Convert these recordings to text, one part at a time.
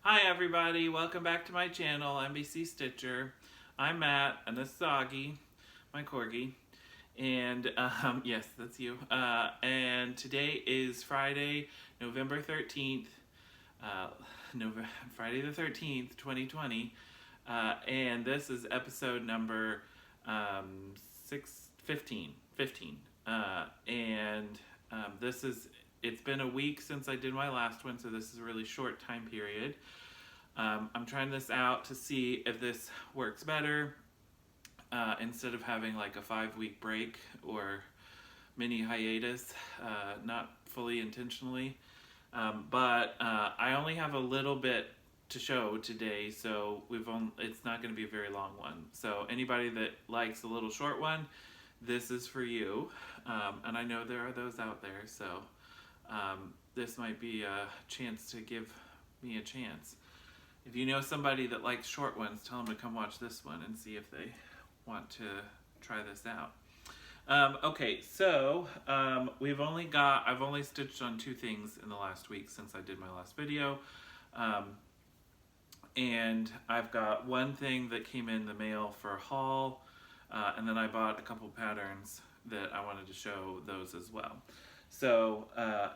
Hi everybody, welcome back to my channel, NBC Stitcher. I'm Matt, and this is Augie, my corgi. And yes, that's you. And today is Friday, November 13th, Friday the 13th, 2020. And this is episode number 15. It's been a week since I did my last one, so this is a really short time period. I'm trying this out to see if this works better instead of having like a 5-week break or mini hiatus, not fully intentionally. But I only have a little bit to show today, so it's not going to be a very long one. So anybody that likes a little short one, this is for you. And I know there are those out there, so this might be a chance to give me a chance. If you know somebody that likes short ones, tell them to come watch this one and see if they want to try this out. Okay, so I've only stitched on 2 things in the last week since I did my last video. And I've got one thing that came in the mail for a haul, and then I bought a couple patterns that I wanted to show those as well. So,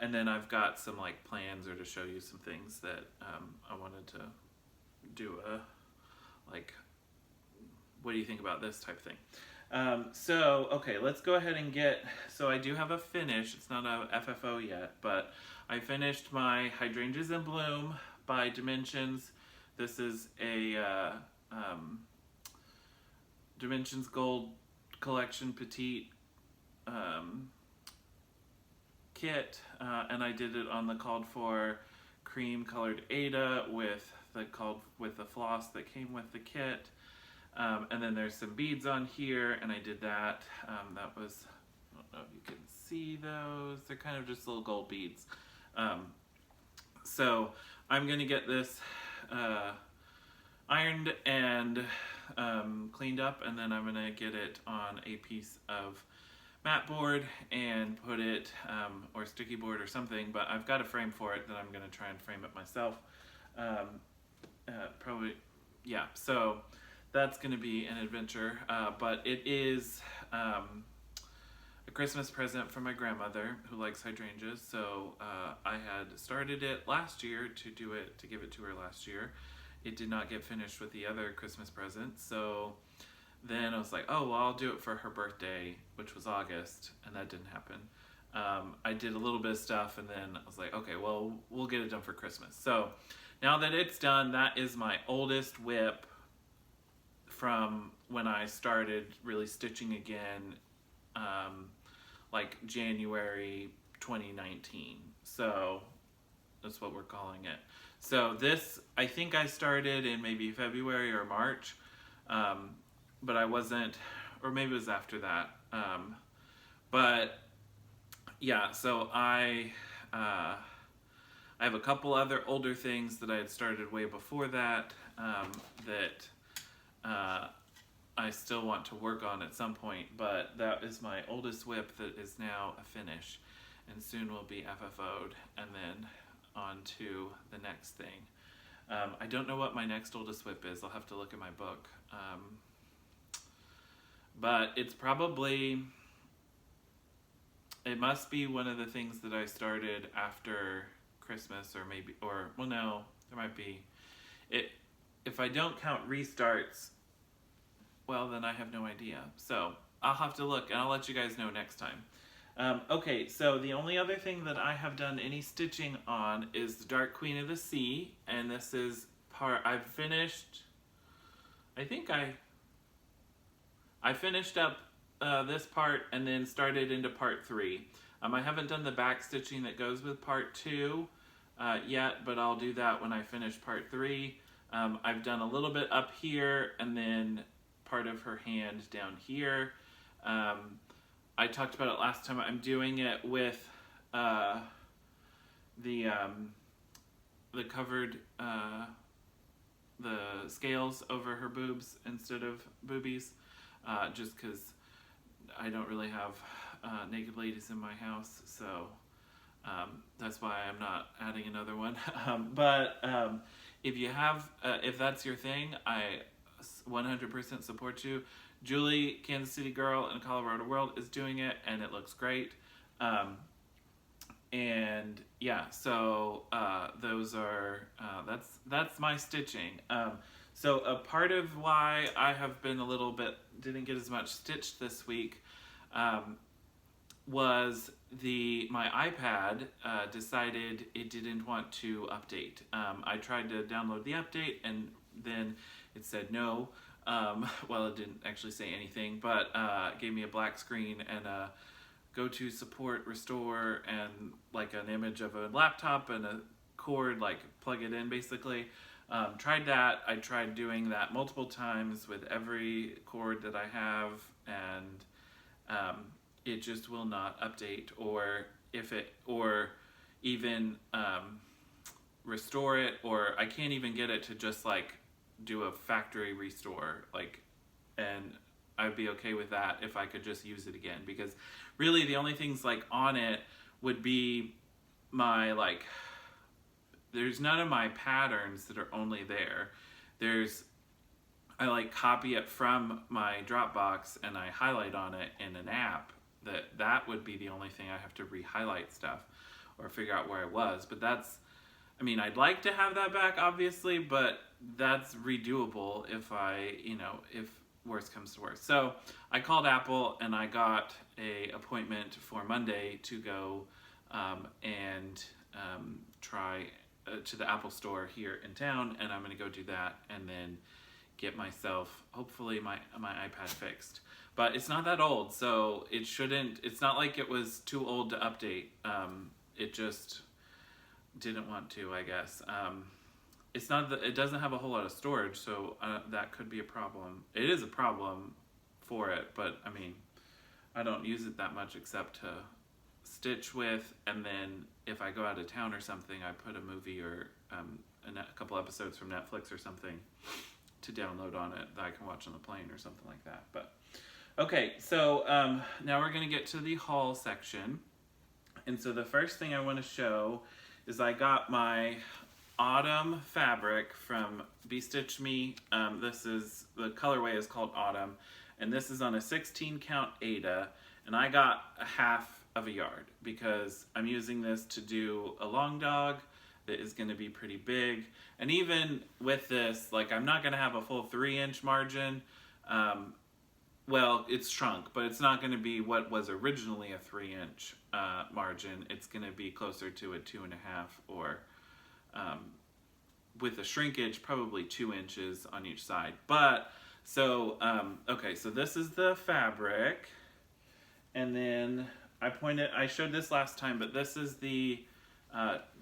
and then I've got some like plans or to show you some things that I wanted to do what do you think about this type thing. Okay, let's go ahead and so I do have a finish. It's not a FFO yet, but I finished my Hydrangeas in Bloom by Dimensions. This is a Dimensions Gold Collection Petite kit, and I did it on the called for cream colored Ada with the floss that came with the kit, and then there's some beads on here, and I did that. That was, I don't know if you can see those, they're kind of just little gold beads. So I'm gonna get this ironed and cleaned up, and then I'm gonna get it on a piece of mat board and put it, or sticky board or something, but I've got a frame for it that I'm gonna try and frame it myself. Probably, yeah, so that's gonna be an adventure, but it is a Christmas present from my grandmother who likes hydrangeas. So I had started it last year to give it to her last year. It did not get finished with the other Christmas present, so then I was like, oh, well, I'll do it for her birthday, which was August, and that didn't happen. I did a little bit of stuff, and then I was like, okay, well, we'll get it done for Christmas. So now that it's done, that is my oldest whip from when I started really stitching again, like January 2019. So that's what we're calling it. So this, I think I started in maybe February or March, but I wasn't, or maybe it was after that. But yeah, so I have a couple other older things that I had started way before that, that I still want to work on at some point, but that is my oldest whip that is now a finish, and soon will be FFO'd, and then on to the next thing. I don't know what my next oldest whip is. I'll have to look at my book. But it's probably, it must be one of the things that I started after Christmas, or maybe, or, well, no, there might be. If I don't count restarts, well, then I have no idea. So I'll have to look, and I'll let you guys know next time. Okay, so the only other thing that I have done any stitching on is the Dark Queen of the Sea, and this is I've finished, I think I finished up this part and then started into part 3. I haven't done the back stitching that goes with part 2 yet, but I'll do that when I finish part 3. I've done a little bit up here and then part of her hand down here. I talked about it last time. I'm doing it with the covered the scales over her boobs instead of boobies, just because I don't really have naked ladies in my house, so that's why I'm not adding another one. But if you have, if that's your thing, I 100% support you. Julie, Kansas City Girl in Colorado World, is doing it, and it looks great. And yeah, so those are that's my stitching. So a part of why I have been a little bit didn't get as much stitched this week was my iPad decided it didn't want to update. I tried to download the update, and then it said no. Well, it didn't actually say anything, but it gave me a black screen and a go to support, restore, and like an image of a laptop and a cord, like plug it in basically. Tried that. I tried doing that multiple times with every cord that I have, and it just will not update, or even restore it, or I can't even get it to just like do a factory restore, like, and I'd be okay with that if I could just use it again, because really the only things like on it would be my there's none of my patterns that are only there. I like copy it from my Dropbox and I highlight on it in an app. That would be the only thing I have to re-highlight stuff or figure out where I was. But I'd like to have that back, obviously, but that's redoable if if worst comes to worst. So I called Apple and I got a appointment for Monday to go and try to the Apple store here in town, and I'm going to go do that and then get myself, hopefully, my iPad fixed. But it's not that old, so it's not like it was too old to update. It just didn't want to, I guess. It doesn't have a whole lot of storage, so that could be a problem. It is a problem for it, but I don't use it that much except to stitch with, and then if I go out of town or something, I put a movie or a couple episodes from Netflix or something to download on it that I can watch on the plane or something like that. But okay, so now we're going to get to the haul section. And so the first thing I want to show is I got my autumn fabric from Be Stitch Me. The colorway is called Autumn, and this is on a 16 count Aida, and I got a half of a yard because I'm using this to do a long dog that is going to be pretty big. And even with this, I'm not going to have a full 3-inch margin. Well, it's shrunk, but it's not going to be what was originally a 3-inch margin. It's going to be closer to a 2.5, or with a shrinkage, probably 2 inches on each side. But so this is the fabric, and then I showed this last time, but this is the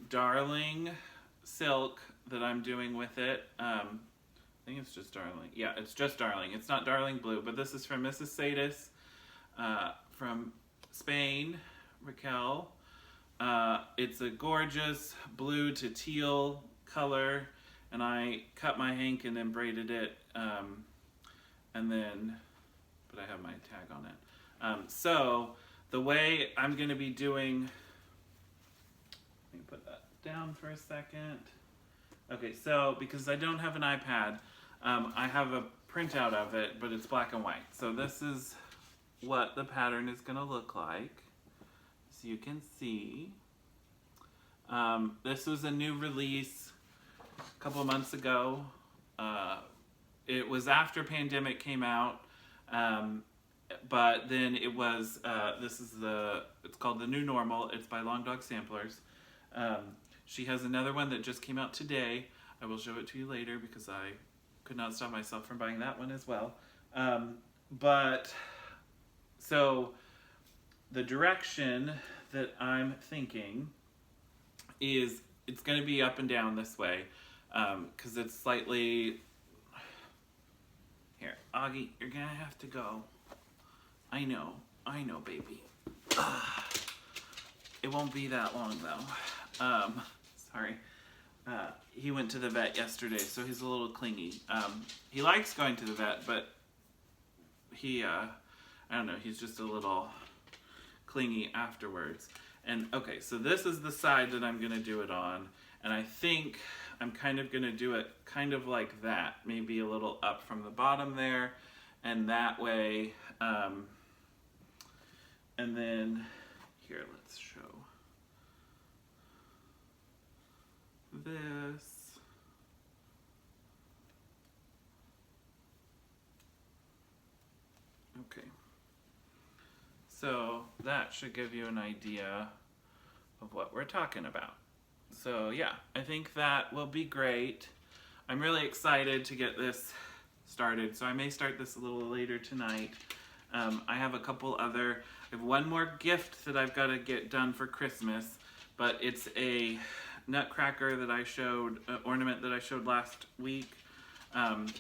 Darling silk that I'm doing with it. I think it's just Darling. Yeah, it's just Darling. It's not Darling Blue, but this is from Mrs. Sadis from Spain, Raquel. It's a gorgeous blue to teal color, and I cut my hank and then braided it, but I have my tag on it. So the way I'm going to be doing, let me put that down for a second. Okay, so because I don't have an iPad, I have a printout of it, but it's black and white. So this is what the pattern is going to look like. So you can see. This was a new release a couple of months ago. It was after Pandemic came out, but then it was, it's called The New Normal. It's by Long Dog Samplers. She has another one that just came out today. I will show it to you later because I could not stop myself from buying that one as well. So the direction that I'm thinking is it's going to be up and down this way, because it's slightly, here, Augie, you're going to have to go. I know, baby. It won't be that long though. Sorry. He went to the vet yesterday, so he's a little clingy. He likes going to the vet, but he, I don't know, he's just a little clingy afterwards. And okay, so this is the side that I'm gonna do it on, and I think I'm kind of going to do it kind of like that, maybe a little up from the bottom there, and that way, and then here, let's show this. Okay, so that should give you an idea of what we're talking about. So yeah, I think that will be great. I'm really excited to get this started, so I may start this a little later tonight. I have I have one more gift that I've got to get done for Christmas, but it's a nutcracker that I showed, ornament that I showed last week, and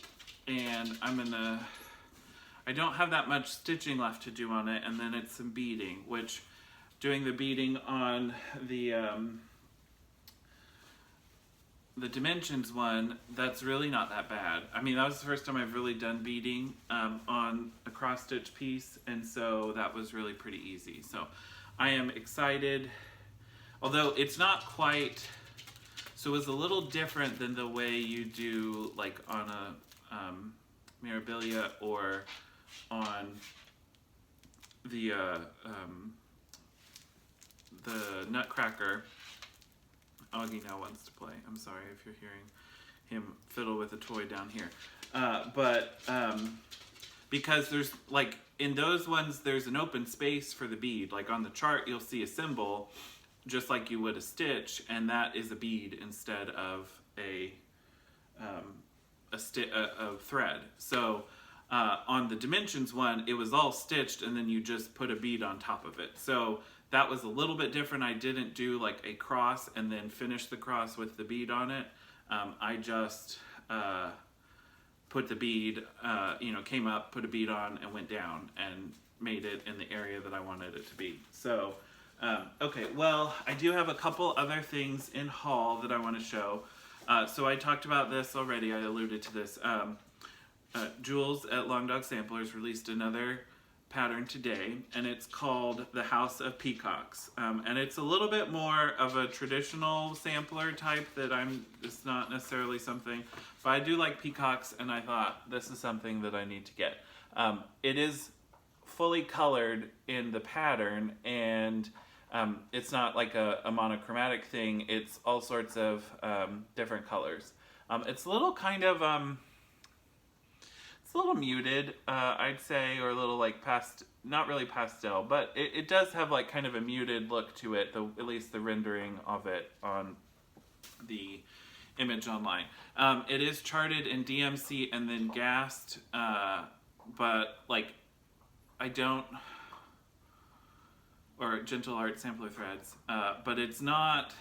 I don't have that much stitching left to do on it, and then it's some beading, which doing the beading on the dimensions one, that's really not that bad. I mean, that was the first time I've really done beading on a cross stitch piece, and so that was really pretty easy. So I am excited, although it's not quite, so it's a little different than the way you do like on a Mirabilia or on the Nutcracker. Augie now wants to play. I'm sorry if you're hearing him fiddle with a toy down here. Because there's, like, in those ones, there's an open space for the bead. Like on the chart, you'll see a symbol, just like you would a stitch, and that is a bead instead of a thread. So on the dimensions one, it was all stitched, and then you just put a bead on top of it. So that was a little bit different. I didn't do like a cross and then finish the cross with the bead on it. I just put the bead, came up, put a bead on, and went down and made it in the area that I wanted it to be. So, okay, well, I do have a couple other things in haul that I want to show. So I talked about this already. I alluded to this. Jules at Long Dog Samplers released another pattern today, and it's called the House of Peacocks, and it's a little bit more of a traditional sampler type that it's not necessarily something, but I do like peacocks, and I thought this is something that I need to get. It is fully colored in the pattern, and it's not like a monochromatic thing. It's all sorts of different colors. It's a little kind of it's a little muted, I'd say, or a little like not really pastel, but it does have like kind of a muted look to it, at least the rendering of it on the image online. It is charted in DMC and then gassed, but like or Gentle Art Sampler Threads, but it's not,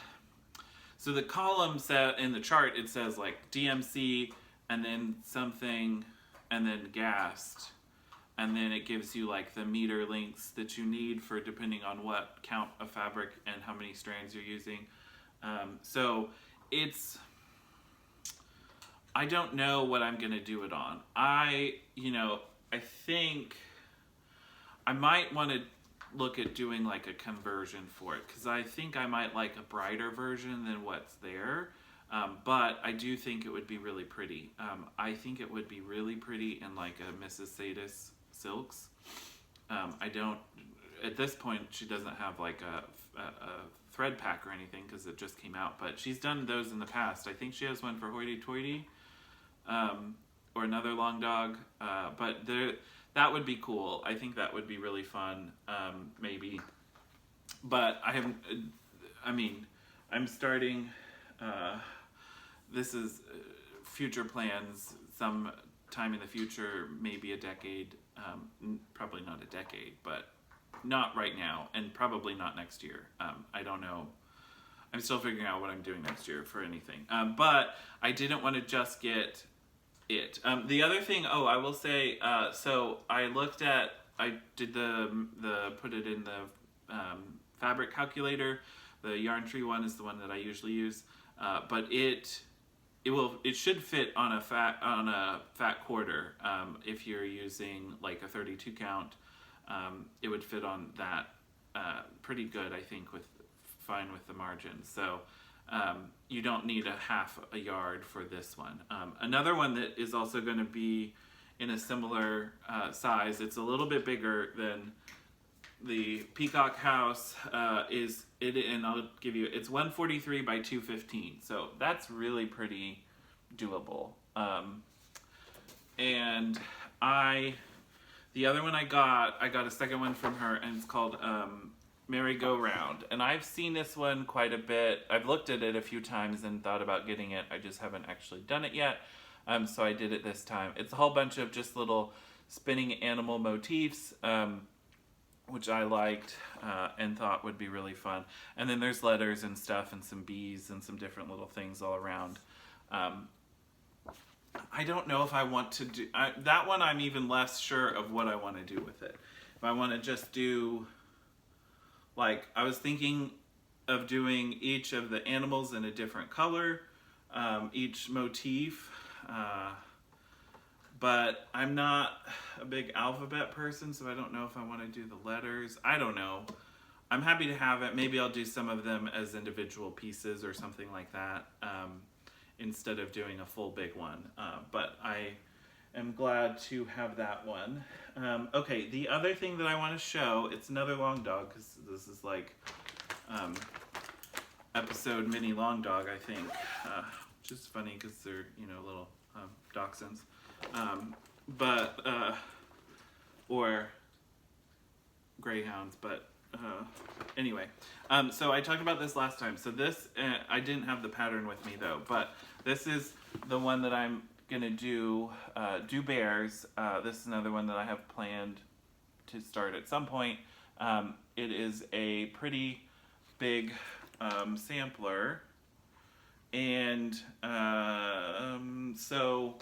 so the column set in the chart, it says like DMC and then something, and then gassed, and then it gives you like the meter links that you need for depending on what count of fabric and how many strands you're using. So I don't know what I'm gonna do it on. I think I might want to look at doing like a conversion for it, because I think I might like a brighter version than what's there. But I do think it would be really pretty. I think it would be really pretty in like a Mrs. Sadis silks. At this point, she doesn't have like a thread pack or anything because it just came out, but she's done those in the past. I think she has one for Hoity Toity, or another Long Dog, but that would be cool. I think that would be really fun, maybe. But I'm starting, this is future plans, some time in the future, maybe a decade, probably not a decade, but not right now, and probably not next year. I don't know. I'm still figuring out what I'm doing next year for anything. But I didn't want to just get it. The other thing, I will say, so I did put it in the fabric calculator. The Yarn Tree one is the one that I usually use, but it should fit on a fat quarter. If you're using like a 32 count, it would fit on that pretty good, I think, fine with the margins. So you don't need a half a yard for this one. Another one that is also going to be in a similar size, it's a little bit bigger than the Peacock House, and I'll give you, it's 143 by 215, so that's really pretty doable. And the other one I got a second one from her, and it's called Merry-Go-Round. And I've seen this one quite a bit. I've looked at it a few times and thought about getting it. I just haven't actually done it yet. So I did it this time. It's a whole bunch of just little spinning animal motifs, which I liked and thought would be really fun. And then there's letters and stuff and some bees and some different little things all around. I don't know if I want to do... that one I'm even less sure of what I want to do with it. If I want to just do... Like, I was thinking of doing each of the animals in a different color, each motif, but I'm not a big alphabet person, so I don't know if I want to do the letters. I don't know. I'm happy to have it. Maybe I'll do some of them as individual pieces or something like that, instead of doing a full big one. But I am glad to have that one. Okay, the other thing that I want to show, it's another long dog, because this is like episode mini long dog, I think, which is funny because they're, you know, little dachshunds, or greyhounds, but anyway, so I talked about this last time. So this, I didn't have the pattern with me though, but this is the one that I'm gonna do bears. This is another one that I have planned to start at some point. It is a pretty big sampler, and so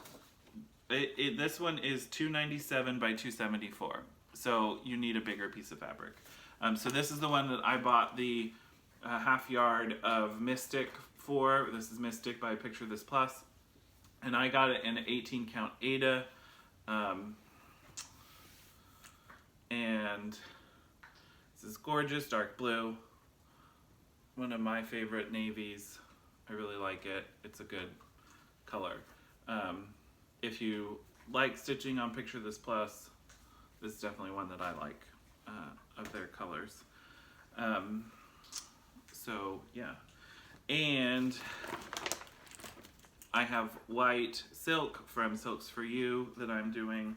this one is 297 by 274, so you need a bigger piece of fabric. So this is the one that I bought the half yard of Mystic for. This is Mystic by Picture This Plus. And I got it in an 18 count Aida, and this is gorgeous, dark blue, one of my favorite navies. I really like it. It's a good color. If you like stitching on Picture This Plus, this is definitely one that I like, of their colors. So yeah, and I have white silk from Silks For You that I'm doing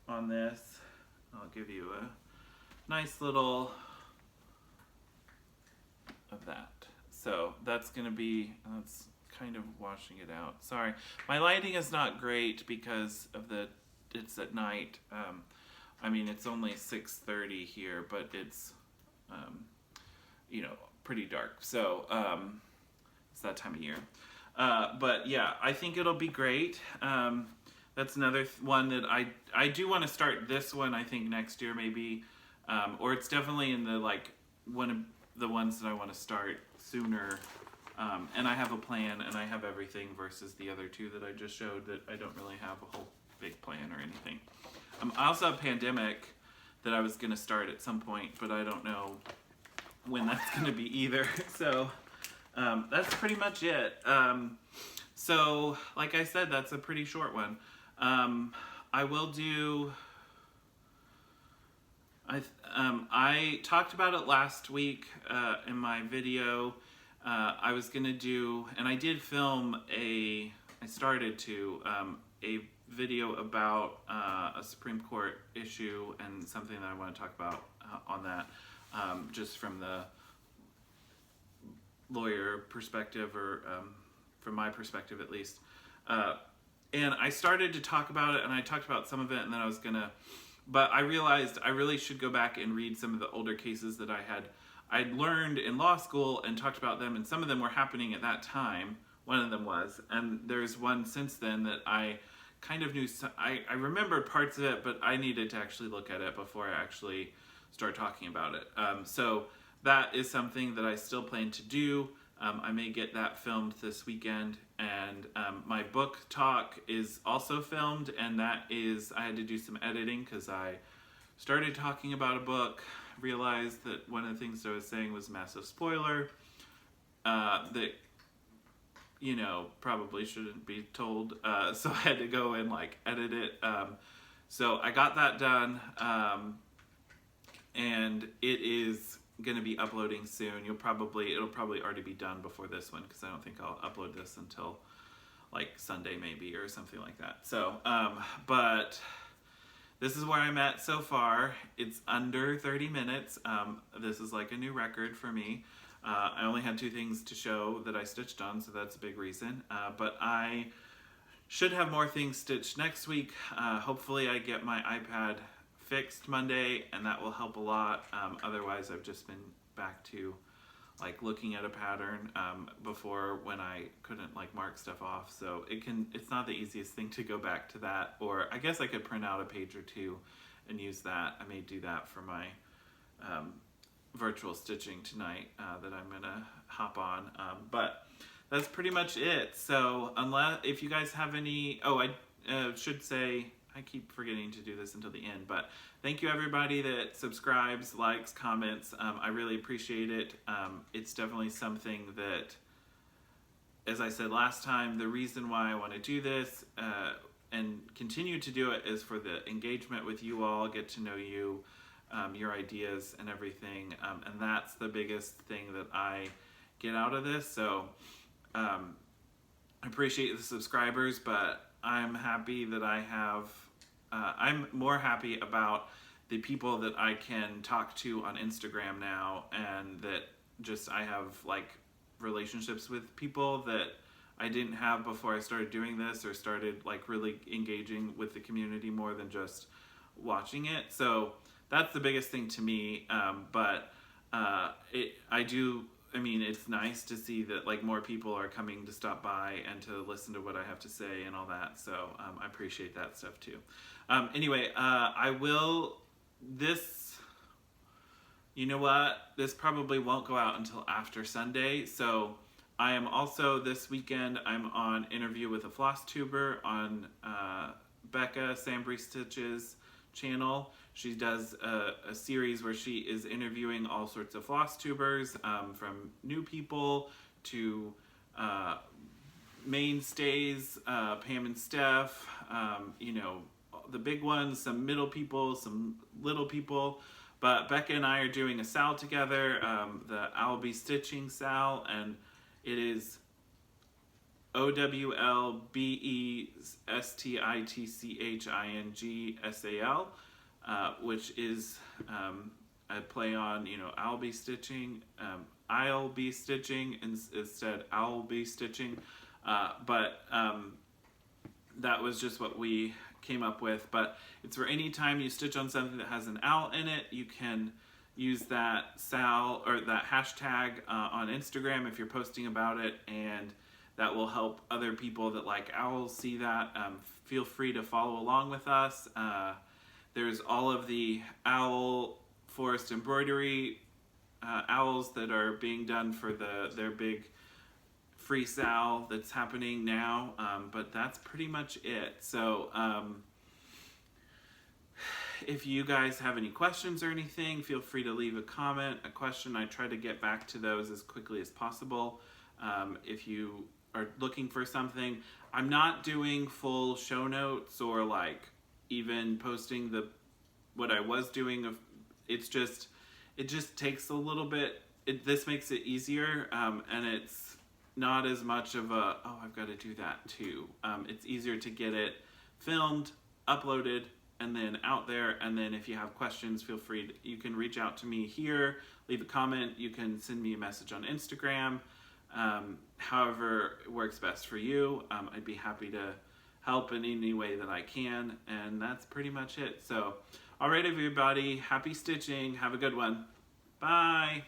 on this. I'll give you a nice little of that. So that's gonna be, that's kind of washing it out. Sorry, my lighting is not great because of it's at night. I mean, it's only 6:30 here, but it's, you know, pretty dark. So it's that time of year. But yeah, I think it'll be great. That's another one that I do want to start this one, I think next year maybe, or it's definitely in the, like, one of the ones that I want to start sooner. And I have a plan and I have everything versus the other two that I just showed that I don't really have a whole big plan or anything. I also have Pandemic that I was going to start at some point, but I don't know when that's going to be either. So that's pretty much it. So like I said, that's a pretty short one. I will do, I talked about it last week in my video. I was gonna do, and I did film a video about a Supreme Court issue and something that I want to talk about on that, just from the lawyer perspective, or from my perspective at least. And I started to talk about it, and I talked about some of it, and then I was gonna, but I realized I really should go back and read some of the older cases that I'd learned in law school and talked about them, and some of them were happening at that time. One of them was, and there's one since then that I kind of knew, I remembered parts of it, but I needed to actually look at it before I actually start talking about it. So that is something that I still plan to do. I may get that filmed this weekend, and my book talk is also filmed, and that is, I had to do some editing because I started talking about a book, realized that one of the things I was saying was massive spoiler, that, you know, probably shouldn't be told. So I had to go and like edit it. So I got that done. And it is going to be uploading soon. It'll probably already be done before this one, because I don't think I'll upload this until like Sunday maybe or something like that. So, but this is where I'm at so far. It's under 30 minutes. This is like a new record for me. I only had 2 things to show that I stitched on, so that's a big reason. But I should have more things stitched next week. Hopefully I get my iPad fixed Monday, and that will help a lot. Otherwise, I've just been back to like looking at a pattern before, when I couldn't like mark stuff off. So it's not the easiest thing to go back to that. Or I guess I could print out a page or 2 and use that. I may do that for my virtual stitching tonight that I'm gonna hop on. But that's pretty much it. So if you guys have any, I should say, I keep forgetting to do this until the end, but thank you everybody that subscribes, likes, comments. I really appreciate it. It's definitely something that, as I said last time, the reason why I want to do this and continue to do it is for the engagement with you all, get to know you, your ideas and everything. And that's the biggest thing that I get out of this. So I appreciate the subscribers, but I'm happy that I have, I'm more happy about the people that I can talk to on Instagram now, and that just I have like relationships with people that I didn't have before I started doing this, or started like really engaging with the community more than just watching it. So that's the biggest thing to me. I mean, it's nice to see that like more people are coming to stop by and to listen to what I have to say and all that. So I appreciate that stuff too. Anyway, you know what? This probably won't go out until after Sunday. So I am also, this weekend, I'm on Interview with a Flosstuber on Becca Sambry Stitches channel. She does a series where she is interviewing all sorts of Flosstubers, from new people to mainstays, Pam and Steph, you know, the big ones, some middle people, some little people. But Becca and I are doing a SAL together, the I'll Be Stitching SAL, and it is OWLBESTITCHINGSAL, which is a play on, you know, I'll be stitching, instead I'll be stitching. But that was just what we came up with. But it's for any time you stitch on something that has an owl in it, you can use that SAL or that hashtag on Instagram if you're posting about it, and that will help other people that like owls see that. Feel free to follow along with us. There's all of the owl forest embroidery owls that are being done for their big free SAL that's happening now. But that's pretty much it. So if you guys have any questions or anything, feel free to leave a comment, a question. I try to get back to those as quickly as possible. If you are looking for something, I'm not doing full show notes or like even posting what I was doing. It just takes a little bit. This makes it easier, and it's not as much of a, oh, I've got to do that too. It's easier to get it filmed, uploaded, and then out there. And then if you have questions, feel free you can reach out to me here, leave a comment. You can send me a message on Instagram. However works best for you. I'd be happy to help in any way that I can. And that's pretty much it. So, all right, everybody, happy stitching. Have a good one. Bye.